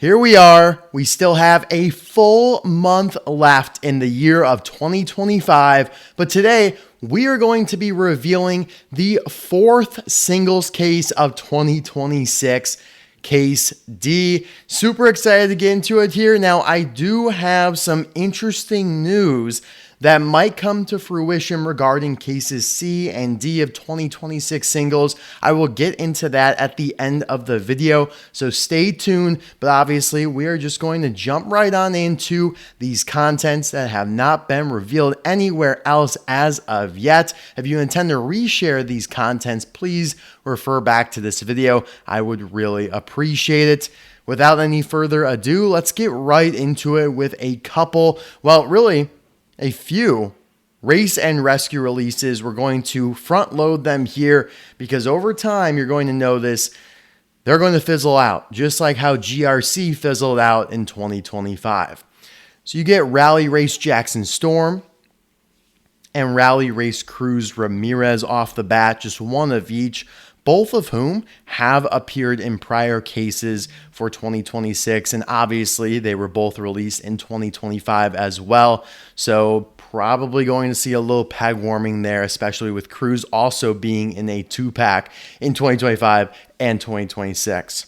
Here we are. We still have a full month left in the year of 2025, but today we are going to be revealing the fourth singles case of 2026, Case D. Super excited to get into it here. Now, I do have some interesting news that might come to fruition regarding cases C and D of 2026 singles. I will get into that at the end of the video, so stay tuned. But obviously, we are just going to jump right on into these contents that have not been revealed anywhere else as of yet. If you intend to reshare these contents, please refer back to this video. I would really appreciate it. Without any further ado, let's get right into it with a couple, well, really, a few race and rescue releases. We're going to front load them here because over time, you're going to notice they're going to fizzle out, just like how GRC fizzled out in 2025. So you get Rally Race Jackson Storm and Rally Race Cruz Ramirez off the bat, just one of each, both of whom have appeared in prior cases for 2026. And obviously, they were both released in 2025 as well. So probably going to see a little peg warming there, especially with Cruz also being in a 2-pack in 2025 and 2026.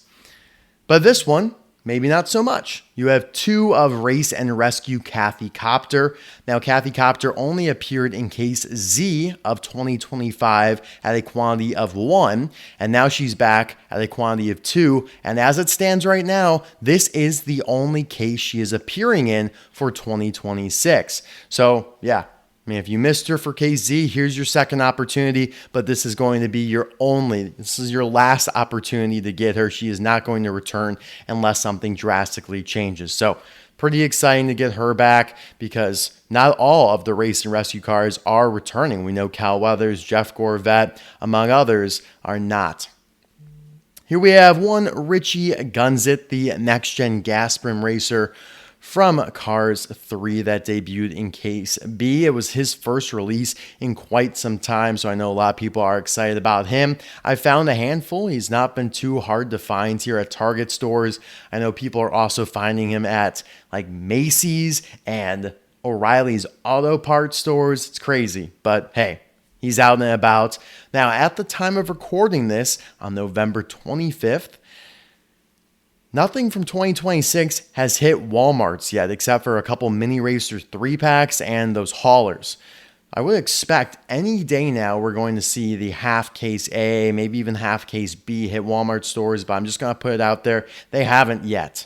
But this one, maybe not so much. You have two of Race and Rescue Kathy Copter. Now, Kathy Copter only appeared in case Z of 2025 at a quantity of 1, and now she's back at a quantity of 2. And as it stands right now, this is the only case she is appearing in for 2026. So, yeah. I mean, if you missed her for case Z, here's your second opportunity, but this is going to be this is your last opportunity to get her. She is not going to return unless something drastically changes. So pretty exciting to get her back because not all of the race and rescue cars are returning. We know Cal Weathers, Jeff Gorvette, among others, are not. Here we have one Richie Gunzit, the next-gen Gasprin racer from Cars 3 that debuted in Case B. It was his first release in quite some time, so I know a lot of people are excited about him. I found a handful. He's not been too hard to find here at Target stores. I know people are also finding him at like Macy's and O'Reilly's auto parts stores. It's crazy, but hey, he's out and about. Now, at the time of recording this, on November 25th, nothing from 2026 has hit Walmarts yet, except for a couple Mini Racer 3-packs and those haulers. I would expect any day now we're going to see the half case A, maybe even half case B hit Walmart stores, but I'm just going to put it out there. They haven't yet.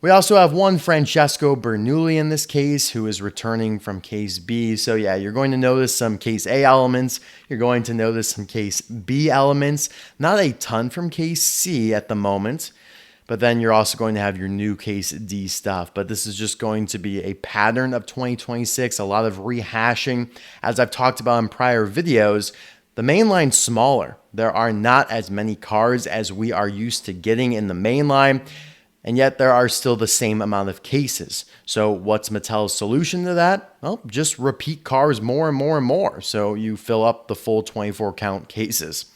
We also have one Francesco Bernoulli in this case who is returning from case B. So yeah, you're going to notice some case A elements. You're going to notice some case B elements. Not a ton from case C at the moment. But then you're also going to have your new case D stuff. But this is just going to be a pattern of 2026, a lot of rehashing. As I've talked about in prior videos, the mainline's smaller. There are not as many cars as we are used to getting in the mainline, and yet there are still the same amount of cases. So what's Mattel's solution to that? Well, just repeat cars more and more and more, so you fill up the full 24 count cases.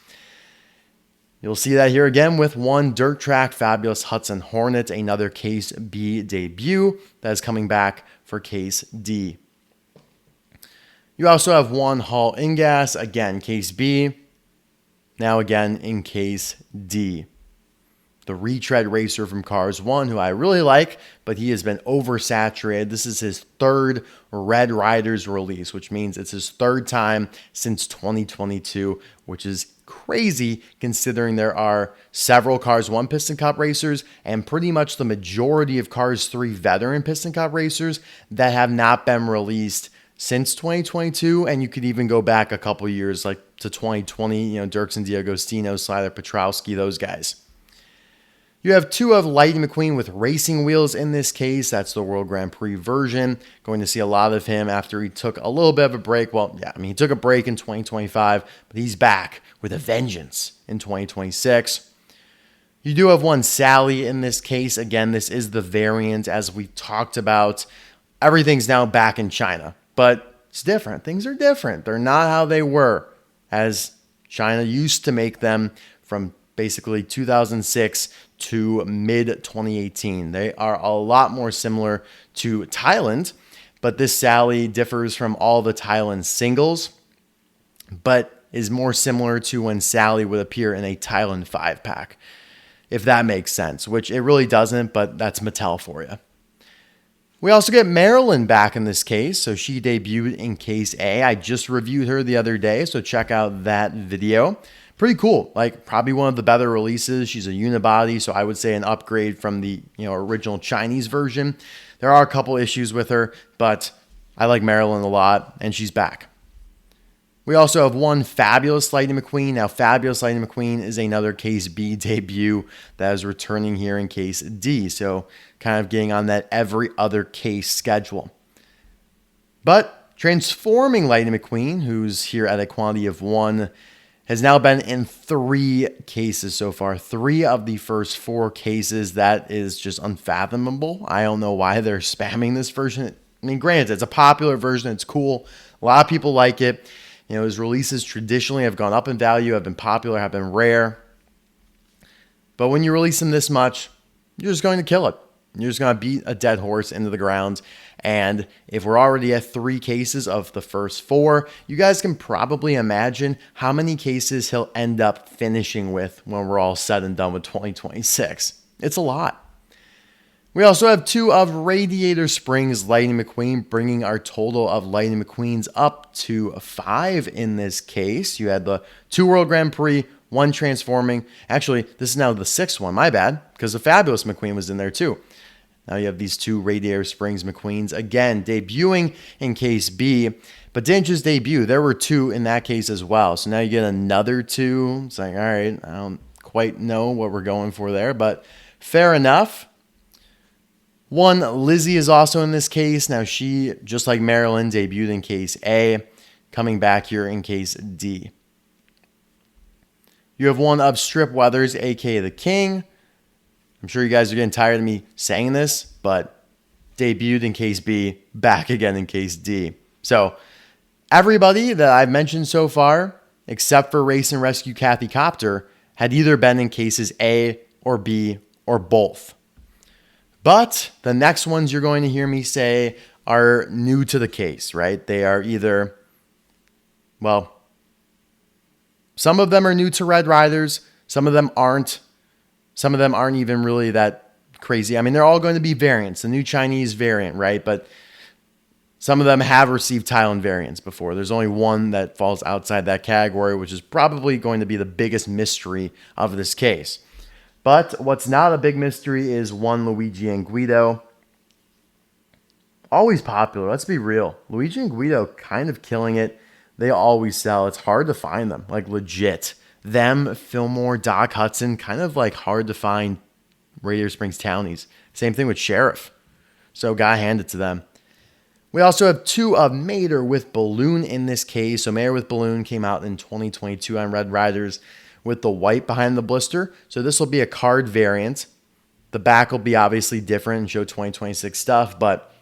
You'll see that here again with one Dirt Track Fabulous Hudson Hornet, another Case B debut that is coming back for Case D. You also have one Hall Ingas, again Case B, now again in Case D. The retread racer from Cars 1, who I really like, but he has been oversaturated. This is his third Red Riders release, which means it's his third time since 2022, which is crazy considering there are several Cars 1 Piston Cup racers and pretty much the majority of Cars 3 veteran Piston Cup racers that have not been released since 2022. And you could even go back a couple years, like to 2020, Dirksen D'Agostino, Slider Petrowski, those guys. You have two of Lightning McQueen with racing wheels in this case. That's the World Grand Prix version. Going to see a lot of him after he took a little bit of a break. Well, yeah, he took a break in 2025, but he's back with a vengeance in 2026. You do have one Sally in this case. Again, this is the variant as we talked about. Everything's now back in China, but it's different. Things are different. They're not how they were as China used to make them from basically 2006 to mid-2018. They are a lot more similar to Thailand, but this Sally differs from all the Thailand singles, but is more similar to when Sally would appear in a Thailand 5-pack, if that makes sense, which it really doesn't, but that's Mattel for you. We also get Marilyn back in this case, so she debuted in Case A. I just reviewed her the other day, so check out that video. Pretty cool, like probably one of the better releases. She's a unibody, so I would say an upgrade from the original Chinese version. There are a couple issues with her, but I like Marilyn a lot, and she's back. We also have one Fabulous Lightning McQueen. Now, Fabulous Lightning McQueen is another Case B debut that is returning here in Case D. So kind of getting on that every other case schedule. But Transforming Lightning McQueen, who's here at a quantity of 1, has now been in 3 cases so far. 3 of the first 4 cases. That is just unfathomable. I don't know why they're spamming this version. I mean, granted, it's a popular version. It's cool. A lot of people like it. His releases traditionally have gone up in value, have been popular, have been rare. But when you release them this much, you're just going to kill it. You're just going to beat a dead horse into the ground. And if we're already at 3 cases of the first 4, you guys can probably imagine how many cases he'll end up finishing with when we're all said and done with 2026. It's a lot. We also have 2 of Radiator Springs Lightning McQueen, bringing our total of Lightning McQueens up to 5 in this case. You had the 2 World Grand Prix, 1 Transforming. Actually, this is now the 6th one. My bad, because the Fabulous McQueen was in there too. Now you have these 2 Radiator Springs McQueens, again, debuting in Case B, but didn't just debut. There were 2 in that case as well. So now you get another 2. It's like, all right, I don't quite know what we're going for there, but fair enough. 1 Lizzie is also in this case. Now she, just like Marilyn, debuted in Case A, coming back here in Case D. You have 1 of Strip Weathers, aka the King. I'm sure you guys are getting tired of me saying this, but debuted in Case B, back again in Case D. So everybody that I've mentioned so far, except for Race and Rescue Kathy Copter, had either been in Cases A or B or both. But the next ones you're going to hear me say are new to the case, right? They are either, well, some of them are new to Red Riders. Some of them aren't. Some of them aren't even really that crazy. I mean, they're all going to be variants, the new Chinese variant, right? But some of them have received Thailand variants before. There's only 1 that falls outside that category, which is probably going to be the biggest mystery of this case. But what's not a big mystery is 1 Luigi and Guido. Always popular, let's be real. Luigi and Guido kind of killing it. They always sell. It's hard to find them, like legit. Them, Fillmore, Doc Hudson, kind of like hard to find Radiator Springs townies. Same thing with Sheriff. So gotta hand it to them. We also have 2 of Mater with Balloon in this case. So Mater with Balloon came out in 2022 on Red Riders with the white behind the blister. So this will be a card variant. The back will be obviously different and show 2026 stuff, but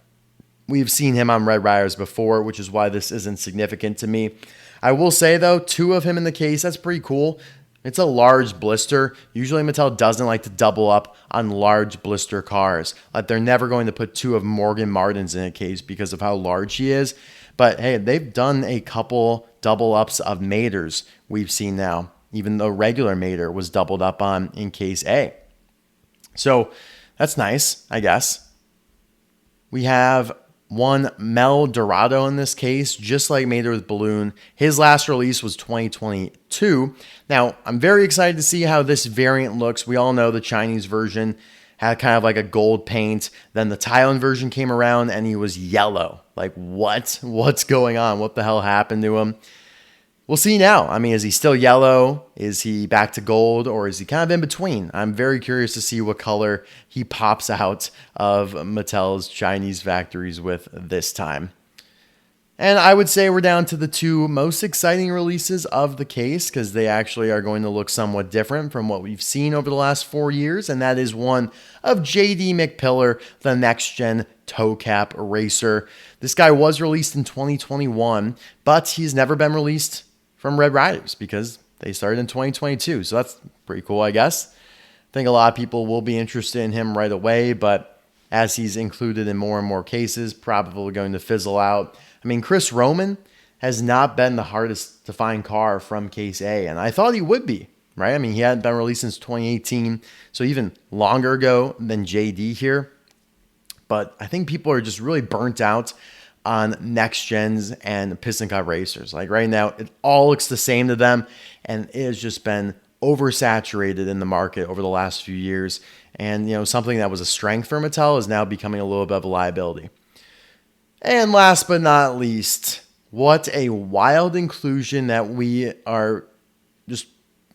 we've seen him on Red Riders before, which is why this isn't significant to me. I will say, though, 2 of him in the case, that's pretty cool. It's a large blister. Usually Mattel doesn't like to double up on large blister cars. Like they're never going to put 2 of Morgan Martins in a case because of how large he is. But hey, they've done a couple double ups of Maters we've seen now, even though regular Mater was doubled up on in Case A. So that's nice, I guess. We have 1 Mel Dorado in this case, just like Mater with Balloon. His last release was 2022. Now, I'm very excited to see how this variant looks. We all know the Chinese version had kind of like a gold paint. Then the Thailand version came around and he was yellow. Like, what? What's going on? What the hell happened to him? We'll see now. I mean, is he still yellow? Is he back to gold? Or is he kind of in between? I'm very curious to see what color he pops out of Mattel's Chinese factories with this time. And I would say we're down to the 2 most exciting releases of the case because they actually are going to look somewhat different from what we've seen over the last 4 years. And that is 1 of J.D. McPillar, the next-gen toe cap racer. This guy was released in 2021, but he's never been released from Red Riders because they started in 2022. So that's pretty cool, I guess. think a lot of people will be interested in him right away, but as he's included in more and more cases, probably going to fizzle out. I mean, Chris Roman has not been the hardest to find car from Case A, and I thought he would be, right? I mean, he hadn't been released since 2018, so even longer ago than JD here. But I think people are just really burnt out on next gens and piston cup racers. Like right now, it all looks the same to them, and it has just been oversaturated in the market over the last few years. And, something that was a strength for Mattel is now becoming a little bit of a liability. And last but not least, what a wild inclusion that we are just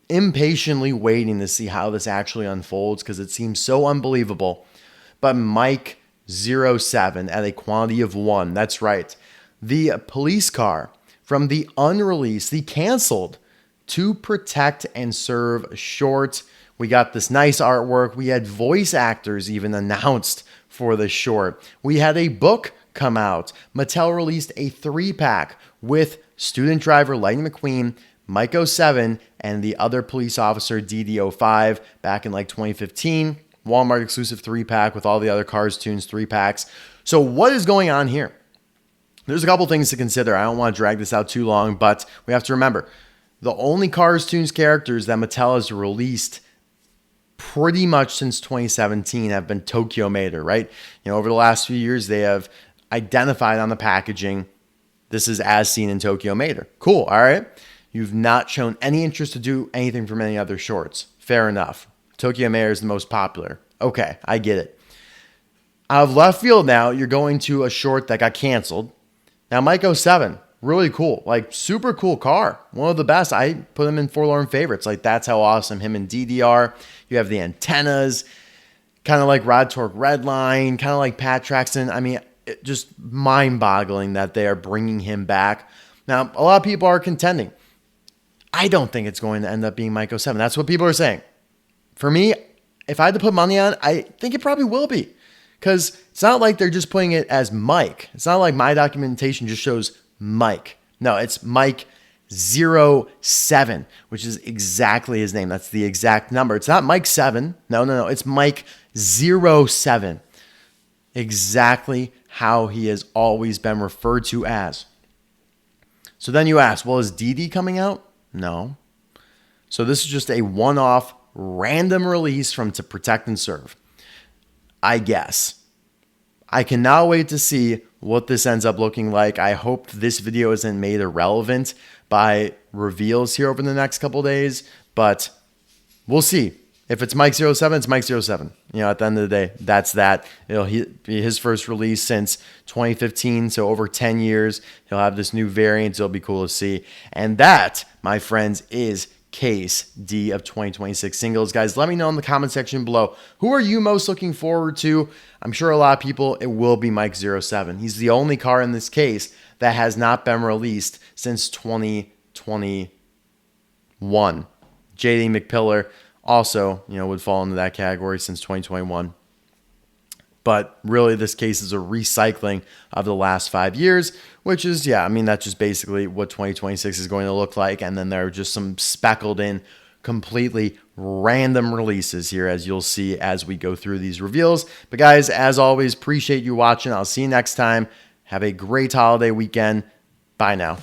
impatiently waiting to see how this actually unfolds, because it seems so unbelievable. But Mike 07 at a quantity of 1. That's right. The police car from the unreleased, the canceled To Protect and Serve short. We got this nice artwork. We had voice actors even announced for the short. We had a book come out. Mattel released a 3-pack with student driver Lightning McQueen, Mike 07, and the other police officer DD05 back in like 2015. Walmart exclusive 3-pack with all the other Cars Tunes 3-packs. So what is going on here? There's a couple things to consider. I don't want to drag this out too long, but we have to remember the only Cars Tunes characters that Mattel has released pretty much since 2017 have been Tokyo Mater, right? Over the last few years, they have identified on the packaging, this is as seen in Tokyo Mater. Cool, all right? You've not shown any interest to do anything from any other shorts. Fair enough. Tokyo Mater is the most popular. Okay, I get it. Out of left field now, you're going to a short that got canceled. Now, Mike 07, really cool. Like, super cool car. One of the best. I put him in forlorn favorites. Like, that's how awesome him and DDR. You have the antennas, kind of like Rod Torque Redline, kind of like Pat Traxton. I mean, just mind-boggling that they are bringing him back. Now, a lot of people are contending. I don't think it's going to end up being Mike 07. That's what people are saying. For me, if I had to put money on it, I think it probably will be. Because it's not like they're just putting it as Mike. It's not like my documentation just shows Mike. No, it's Mike 07, which is exactly his name. That's the exact number. It's not Mike 7. No. It's Mike 07. Exactly how he has always been referred to as. So then you ask, well, is DD coming out? No. So this is just a one-off random release from To Protect and Serve. I guess. I cannot wait to see what this ends up looking like. I hope this video isn't made irrelevant by reveals here over the next couple days, but we'll see. If it's Mike 07, it's Mike 07. At the end of the day, that's that. It'll be his first release since 2015, so over 10 years. He'll have this new variant. It'll be cool to see. And that, my friends, is Case D of 2026 singles. Guys, let me know in the comment section below. Who are you most looking forward to? I'm sure a lot of people, it will be Mike 07. He's the only car in this case that has not been released since 2021. JD McPillar also, would fall into that category since 2021. But really, this case is a recycling of the last 5 years, which is, that's just basically what 2026 is going to look like. And then there are just some speckled in, completely random releases here, as you'll see as we go through these reveals. But guys, as always, appreciate you watching. I'll see you next time. Have a great holiday weekend. Bye now.